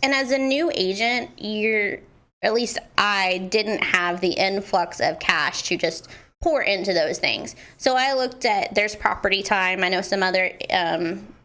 And as a new agent, at least I didn't have the influx of cash to just pour into those things. So I looked at, there's property time. I know some other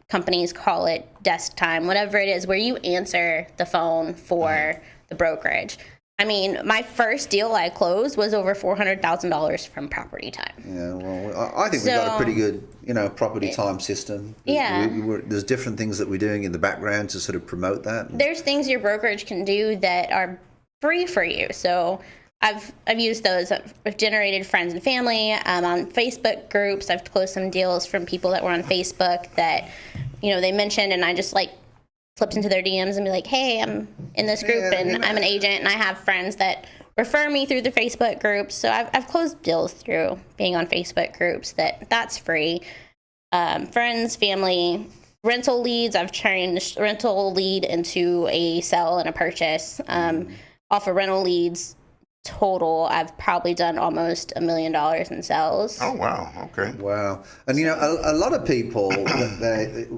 companies call it desk time, whatever it is, where you answer the phone for the brokerage. I mean, my first deal I closed was over $400,000 from property time. Yeah, well, I think we've got a pretty good, property time system. There's different things that we're doing in the background to sort of promote that. There's things your brokerage can do that are free for you. So I've used those. I've generated friends and family on Facebook groups. I've closed some deals from people that were on Facebook that, they mentioned, and I just flipped into their DMs and be like, hey, I'm in this group and I'm an agent, and I have friends that refer me through the Facebook groups. So I've closed deals through being on Facebook groups that's free. Friends, family, rental leads. I've changed rental lead into a sell and a purchase. Off of rental leads total, I've probably done almost $1 million in sales. Oh, wow. Okay. Wow. And, a lot of people,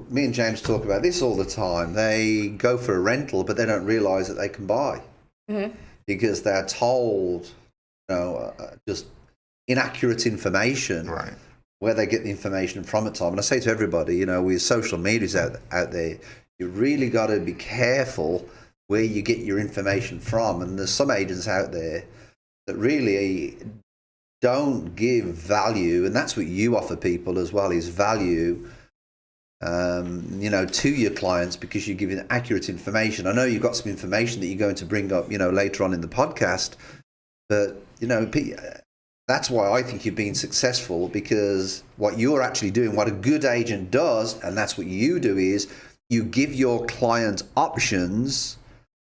me and James talk about this all the time. They go for a rental, but they don't realize that they can buy because they're told, just inaccurate information. Right. Where they get the information from at time. And I say to everybody, with social medias out there, you really got to be careful where you get your information from. And there's some agents out there that really don't give value, and that's what you offer people as well, is value, to your clients, because you're giving accurate information. I know you've got some information that you're going to bring up, later on in the podcast, but, that's why I think you've been successful, because what you're actually doing, what a good agent does, and that's what you do, is you give your client options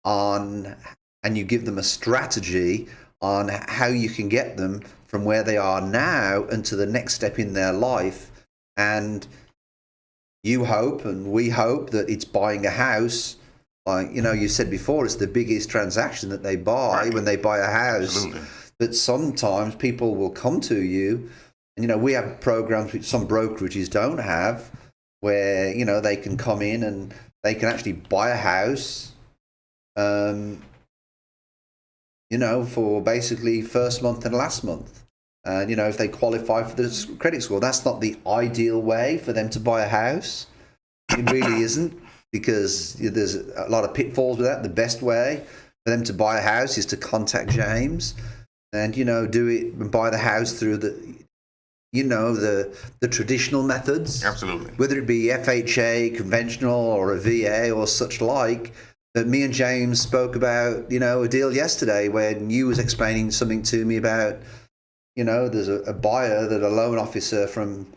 and you give them a strategy on how you can get them from where they are now and to the next step in their life. And you hope, and we hope, that it's buying a house. Like, you said before, it's the biggest transaction that they buy when they buy a house. Absolutely. But sometimes people will come to you, and, we have programs which some brokerages don't have, where, they can come in and they can actually buy a house, for basically first month and last month. And, if they qualify for the credit score, that's not the ideal way for them to buy a house. It really isn't, because there's a lot of pitfalls with that. The best way for them to buy a house is to contact James and, do it and buy the house through the traditional methods. Absolutely. Whether it be FHA, conventional, or a VA or such like. But me and James spoke about, a deal yesterday when you was explaining something to me about, there's a buyer that a loan officer from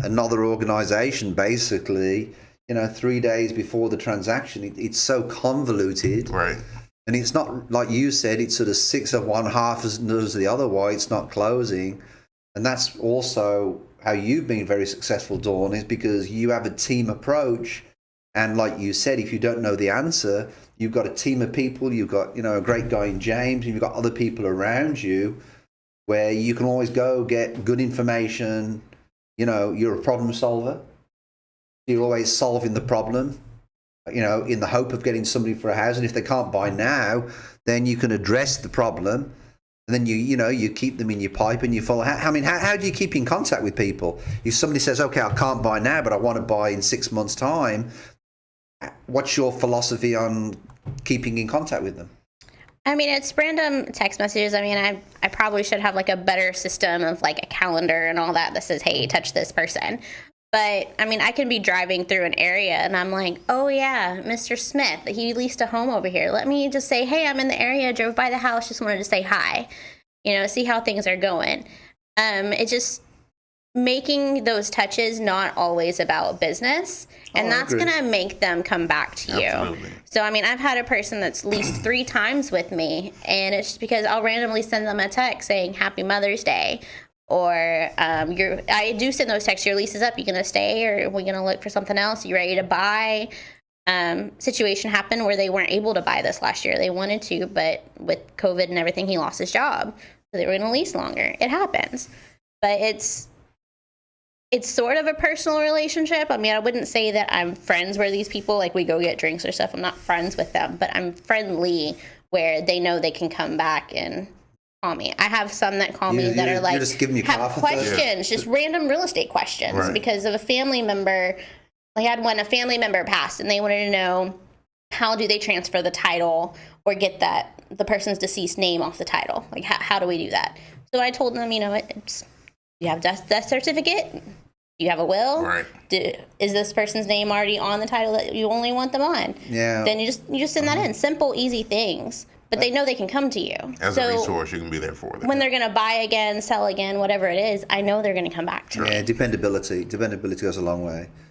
another organization, basically, 3 days before the transaction, it's so convoluted. Right. And it's not, like you said, it's sort of 6 of one, half as the other, why it's not closing. And that's also how you've been very successful, Dawn, is because you have a team approach. And like you said, if you don't know the answer, you've got a team of people, you've got, a great guy in James, and you've got other people around you where you can always go get good information. You're a problem solver. You're always solving the problem, in the hope of getting somebody for a house. And if they can't buy now, then you can address the problem. And then you keep them in your pipe and you follow. How do you keep in contact with people? If somebody says, okay, I can't buy now, but I want to buy in 6 months' time, what's your philosophy on keeping in contact with them? It's random text messages. I probably should have a better system of a calendar and all that says, hey, touch this person. But I can be driving through an area and I'm like, oh yeah, Mr. Smith, he leased a home over here. Let me just say, hey, I'm in the area, drove by the house, just wanted to say hi, see how things are going. It's just making those touches not always about business, and that's going to make them come back to you. Absolutely. So, I've had a person that's leased 3 times with me, and it's just because I'll randomly send them a text saying Happy Mother's Day, or I do send those texts, your lease is up, you going to stay, or are we going to look for something else? You ready to buy? Situation happened where they weren't able to buy this last year. They wanted to, but with COVID and everything, he lost his job. So they were going to lease longer. It happens. But it's it's sort of a personal relationship. I mean, I wouldn't say that I'm friends with these people. Like, we go get drinks or stuff. I'm not friends with them, but I'm friendly where they know they can come back and call me. I have some that call me that are like, just giving you have questions, just random real estate questions because of a family member. I had one, a family member passed, and they wanted to know, how do they transfer the title or get the person's deceased name off the title? Like, how do we do that? So I told them, you have death certificate, you have a will. Right. Is this person's name already on the title that you only want them on? Yeah. Then you just send that in. Simple, easy things. But they know they can come to you. As a resource, you can be there for them. When they're going to buy again, sell again, whatever it is, I know they're going to come back to me. Yeah, dependability. Dependability goes a long way.